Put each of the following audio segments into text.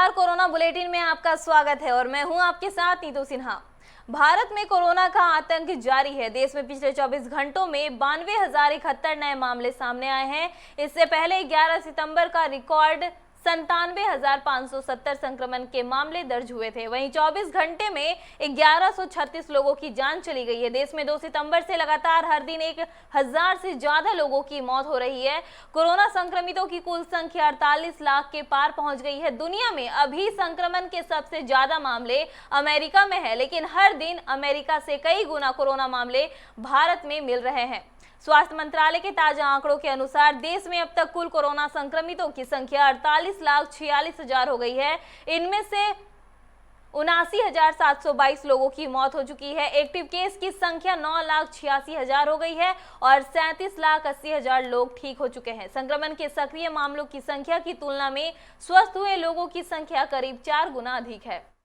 नमस्कार, corona bulletin में आपका स्वागत है और मैं हूं आपके साथ नीतू सिन्हा। भारत में कोरोना का आतंक जारी है। देश में पिछले 24 घंटों में 92,071 नए मामले सामने आए हैं। इससे पहले 11 सितंबर का रिकॉर्ड 97,570 संक्रमण के मामले दर्ज हुए थे। वहीं 24 घंटे में 1136 लोगों की जान चली गई है। देश में 2 सितंबर से लगातार हर दिन 1,000 से ज्यादा लोगों की मौत हो रही है। कोरोना संक्रमितों की कुल संख्या 48 लाख के पार पहुंच गई है। दुनिया में अभी संक्रमण के सबसे ज्यादा मामले अमेरिका में है, लेकिन हर दिन अमेरिका से कई गुना कोरोना मामले भारत में मिल रहे हैं। स्वास्थ्य मंत्रालय के ताजा आंकड़ों के अनुसार देश में अब तक कुल कोरोना संक्रमितों की संख्या 48,46,000 हो गई है। इनमें से 79,722 लोगों की मौत हो चुकी है। एक्टिव केस की संख्या 9,86,000 हो गई है और 37,80,000 लोग ठीक हो चुके हैं। संक्रमण के सक्रिय मामलों की संख्या की तुलना में स्वस्थ हुए लोगों की संख्या करीब 4 गुना अधिक है।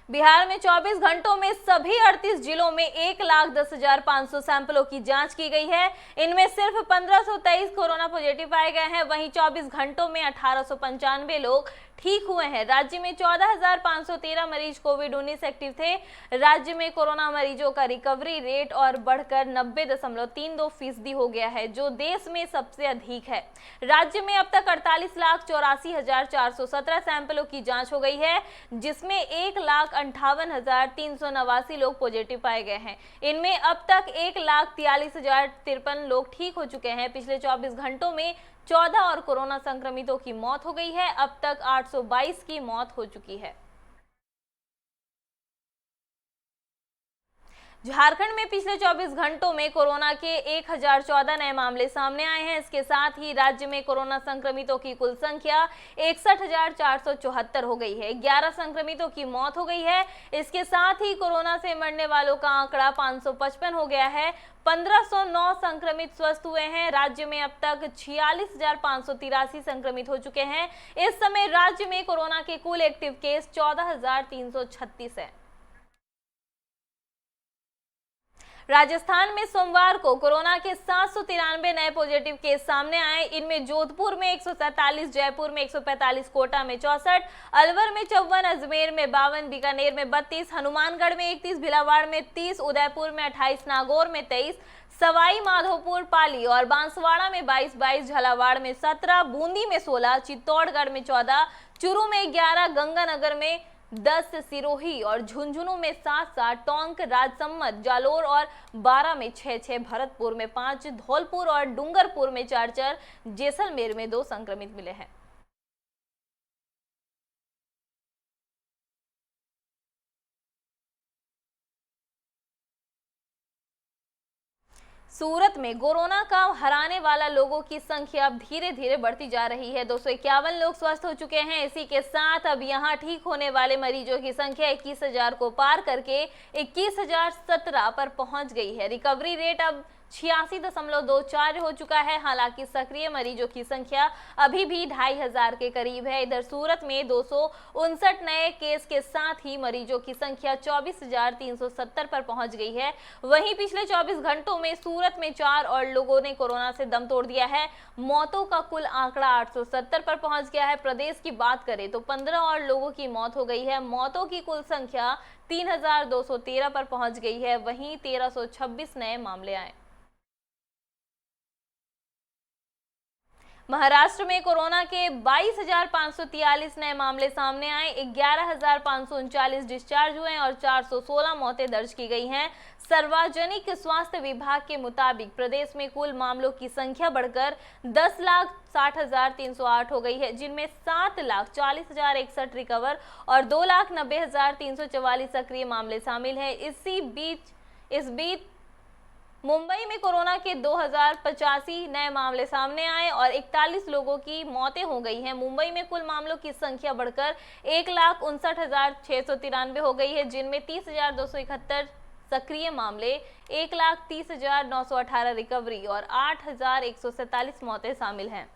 बिहार में 24 घंटों में सभी 38 जिलों में 1,10,500 सैंपलों की जांच की गई है। इनमें सिर्फ 1523 कोरोना पॉजिटिव पाए गए हैं। वहीं 24 घंटों में 1895 लोग ठीक हुए हैं। राज्य में 14,513 मरीज कोविड-19 एक्टिव थे। राज्य में कोरोना मरीजों का रिकवरी रेट और बढ़कर 90.32% हो गया है, जो देश में सबसे अधिक है। राज्य में अब तक 48,84,417 सैंपलों की जांच हो गई है, जिसमें 1,58,389 लोग पॉजिटिव पाए गए हैं। इनमें अब तक 1,43,053 लोग ठीक हो चुके हैं। पिछले 24 घंटों में 14 और कोरोना संक्रमितों की मौत हो गई है। अब तक 822 की मौत हो चुकी है। झारखंड में पिछले 24 घंटों में कोरोना के 1,014 नए मामले सामने आए हैं। इसके साथ ही राज्य में कोरोना संक्रमितों की कुल संख्या 61,474 हो गई है। 11 संक्रमितों की मौत हो गई है। इसके साथ ही कोरोना से मरने वालों का आंकड़ा 555 हो गया है। 1,509 संक्रमित स्वस्थ हुए हैं। राज्य में अब तक 46,583 संक्रमित हो चुके हैं। इस समय राज्य में कोरोना के कुल एक्टिव केस 14,336 है। राजस्थान में सोमवार को कोरोना के 793 नए पॉजिटिव केस सामने आए। इनमें जोधपुर में 147, जयपुर में 145, कोटा में 64, अलवर में 54, अजमेर में 52, बीकानेर में 32, हनुमानगढ़ में 31, भिलावाड़ में 30, उदयपुर में 28, नागौर में 23, सवाई माधोपुर, पाली और बांसवाड़ा में 22, झालावाड़ में 17, बूंदी में 16, चित्तौड़गढ़ में 14, चूरू में 11, गंगानगर में 10, सिरोही और झुंझुनू में 7, टोंक, राजसमंद, जालोर और बारा में 6, भरतपुर में 5, धौलपुर और डूंगरपुर में 4, जैसलमेर में 2 संक्रमित मिले हैं। सूरत में कोरोना का हराने वाला लोगों की संख्या अब धीरे धीरे बढ़ती जा रही है। 251 लोग स्वस्थ हो चुके हैं। इसी के साथ अब यहां ठीक होने वाले मरीजों की संख्या 21,000 को पार करके 21,017 पर पहुंच गई है। रिकवरी रेट अब 86.24 हो चुका है। हालांकि सक्रिय मरीजों की संख्या अभी भी 2,500 के करीब है। इधर सूरत में 259 नए केस के साथ ही मरीजों की संख्या 24,370 पर पहुंच गई है। वहीं पिछले 24 घंटों में सूरत में 4 और लोगों ने कोरोना से दम तोड़ दिया है। मौतों का कुल आंकड़ा 870 पर पहुंच गया है। प्रदेश की बात करें तो 15 और लोगों की मौत हो गई है। मौतों की कुल संख्या 3,213 पर पहुंच गई है। वहीं 1,326 नए मामले आए। महाराष्ट्र में कोरोना के 22,543 नए मामले सामने आए। 11,539 डिस्चार्ज हुए और 416 मौतें दर्ज की गई हैं। सार्वजनिक स्वास्थ्य विभाग के मुताबिक प्रदेश में कुल मामलों की संख्या बढ़कर 10,60,308 हो गई है, जिनमें 7,40,061 रिकवर और 2,90,344 सक्रिय मामले शामिल हैं। इस बीच मुंबई में कोरोना के 2,085 नए मामले सामने आए और 41 लोगों की मौतें हो गई हैं। मुंबई में कुल मामलों की संख्या बढ़कर 1,59,693 हो गई है, जिनमें 30,271 सक्रिय मामले, 1,30,918 रिकवरी और 8,147 मौतें शामिल हैं।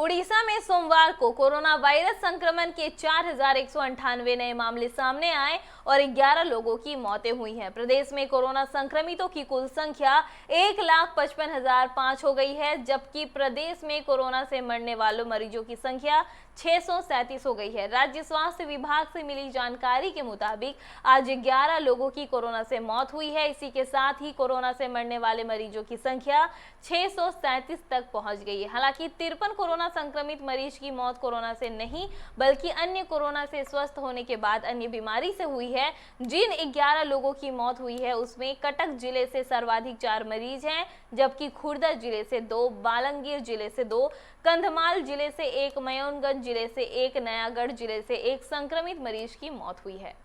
उड़ीसा में सोमवार को कोरोना वायरस संक्रमण के 4,198 नए मामले सामने आए और 11 लोगों की मौतें हुई हैं। प्रदेश में कोरोना संक्रमितों की कुल संख्या 1,55,005 हो गई है, जबकि प्रदेश में कोरोना से मरने वालों मरीजों की संख्या 637 हो गई है। राज्य स्वास्थ्य विभाग से मिली जानकारी के मुताबिक आज 11 लोगों की कोरोना से मौत हुई है। इसी के साथ ही कोरोना से मरने वाले मरीजों की संख्या 637 तक पहुंच गई है। हालांकि 53 कोरोना संक्रमित मरीज की मौत कोरोना से नहीं बल्कि अन्य कोरोना से स्वस्थ होने के बाद अन्य बीमारी से हुई है। जिन 11 लोगों की मौत हुई है उसमें कटक जिले से सर्वाधिक 4 मरीज हैं, जबकि खुर्दा जिले से 2, बालंगीर जिले से 2, कंधमाल जिले से 1, मयूरगंज जिले से 1, नयागढ़ जिले से 1 संक्रमित मरीज की मौत हुई है।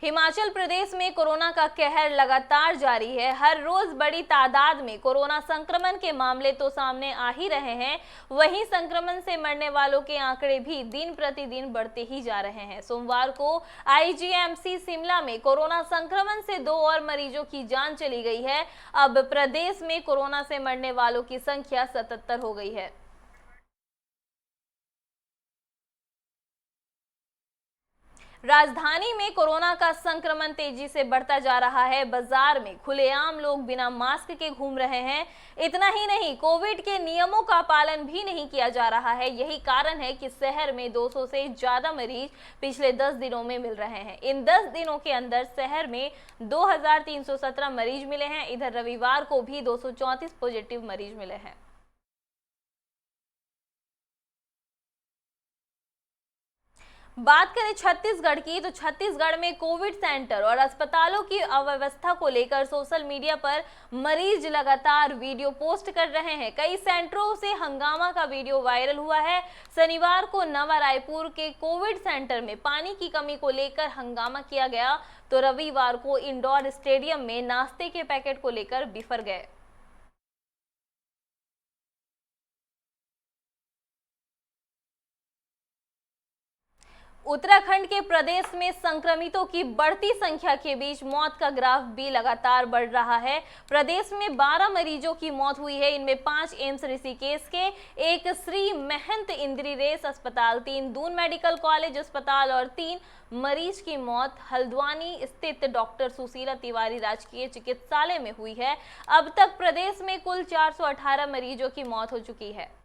हिमाचल प्रदेश में कोरोना का कहर लगातार जारी है। हर रोज बड़ी तादाद में कोरोना संक्रमण के मामले तो सामने आ ही रहे हैं, वहीं संक्रमण से मरने वालों के आंकड़े भी दिन प्रतिदिन बढ़ते ही जा रहे हैं। सोमवार को आईजीएमसी शिमला में कोरोना संक्रमण से 2 और मरीजों की जान चली गई है। अब प्रदेश में कोरोना से मरने वालों की संख्या 77 हो गई है। राजधानी में कोरोना का संक्रमण तेजी से बढ़ता जा रहा है। बाजार में खुलेआम लोग बिना मास्क के घूम रहे हैं। इतना ही नहीं, कोविड के नियमों का पालन भी नहीं किया जा रहा है। यही कारण है कि शहर में 200 से ज्यादा मरीज पिछले 10 दिनों में मिल रहे हैं। इन 10 दिनों के अंदर शहर में 2317 मरीज मिले हैं। इधर रविवार को भी 234 पॉजिटिव मरीज मिले हैं। बात करें छत्तीसगढ़ की, तो छत्तीसगढ़ में कोविड सेंटर और अस्पतालों की अव्यवस्था को लेकर सोशल मीडिया पर मरीज लगातार वीडियो पोस्ट कर रहे हैं। कई सेंटरों से हंगामा का वीडियो वायरल हुआ है। शनिवार को नवा रायपुर के कोविड सेंटर में पानी की कमी को लेकर हंगामा किया गया, तो रविवार को इंडोर स्टेडियम में नाश्ते के पैकेट को लेकर बिफर गए। उत्तराखंड के प्रदेश में संक्रमितों की बढ़ती संख्या के बीच मौत का ग्राफ भी लगातार बढ़ रहा है। प्रदेश में 12 मरीजों की मौत हुई है। इनमें 5 एम्स ऋषिकेश के, 1 श्री महंत इंदिरा रेस अस्पताल, 3 दून मेडिकल कॉलेज अस्पताल और 3 मरीज की मौत हल्द्वानी स्थित डॉक्टर सुशीला तिवारी राजकीय चिकित्सालय में हुई है। अब तक प्रदेश में कुल 418 मरीजों की मौत हो चुकी है।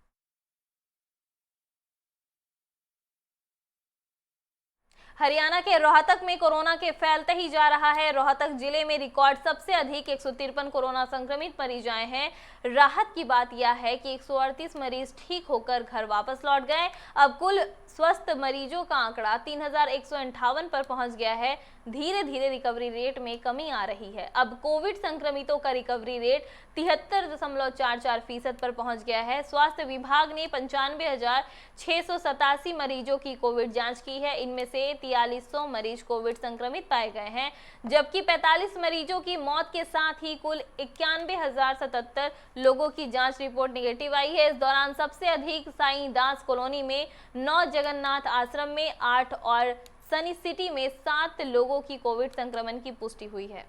हरियाणा के रोहतक में कोरोना के फैलते ही जा रहा है। रोहतक जिले में रिकॉर्ड सबसे अधिक 153 कोरोना संक्रमित मरीज आए हैं। राहत की बात यह है कि 138 मरीज ठीक होकर घर वापस लौट गए। अब कुल स्वस्थ मरीजों का आंकड़ा 3158 पर पहुंच गया है। धीरे धीरे रिकवरी रेट में कमी आ रही है। अब कोविड संक्रमितों का रिकवरी रेट 73.44% पर पहुंच गया है। स्वास्थ्य विभाग ने 95,687 मरीजों की कोविड जांच की है। इनमें से 4300 मरीज कोविड संक्रमित पाए गए हैं, जबकि 45 मरीजों की मौत के साथ ही कुल 91,077 लोगों की जांच रिपोर्ट निगेटिव आई है। इस दौरान सबसे अधिक साईं दास कॉलोनी में 9, जगन्नाथ आश्रम में 8 और सनी सिटी में 7 लोगों की कोविड संक्रमण की पुष्टि हुई है।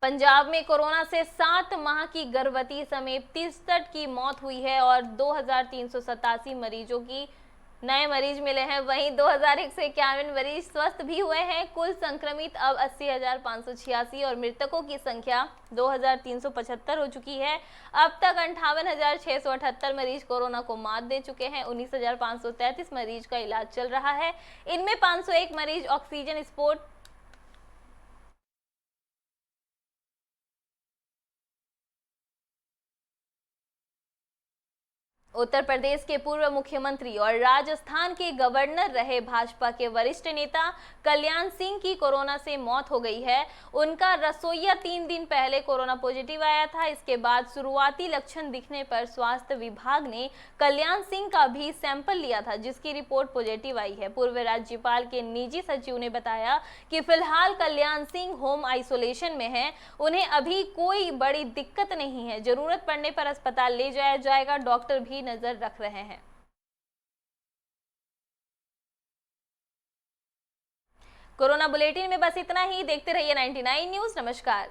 पंजाब में कोरोना से 7 माह की गर्भवती समेत 63 की मौत हुई है और 2387 मरीजों की नए मरीज मिले हैं। वहीं 2191 मरीज स्वस्थ भी हुए हैं। कुल संक्रमित अब 80,586 और मृतकों की संख्या 2375 हो चुकी है। अब तक 58,678 मरीज कोरोना को मात दे चुके हैं। 19,533 मरीज का इलाज चल रहा है। इनमें 501 मरीज ऑक्सीजन सपोर्ट उत्तर प्रदेश के पूर्व मुख्यमंत्री और राजस्थान के गवर्नर रहे भाजपा के वरिष्ठ नेता कल्याण सिंह की कोरोना से मौत हो गई है। उनका रसोइया 3 दिन पहले कोरोना पॉजिटिव आया था। इसके बाद शुरुआती लक्षण दिखने पर स्वास्थ्य विभाग ने कल्याण सिंह का भी सैंपल लिया था, जिसकी रिपोर्ट पॉजिटिव आई है। पूर्व राज्यपाल के निजी सचिव ने बताया कि फिलहाल कल्याण सिंह होम आइसोलेशन में हैं। उन्हें अभी कोई बड़ी दिक्कत नहीं है। जरूरत पड़ने पर अस्पताल ले जाया जाएगा। डॉक्टर भी नजर रख रहे हैं। कोरोना बुलेटिन में बस इतना ही। देखते रहिए 99 न्यूज। नमस्कार।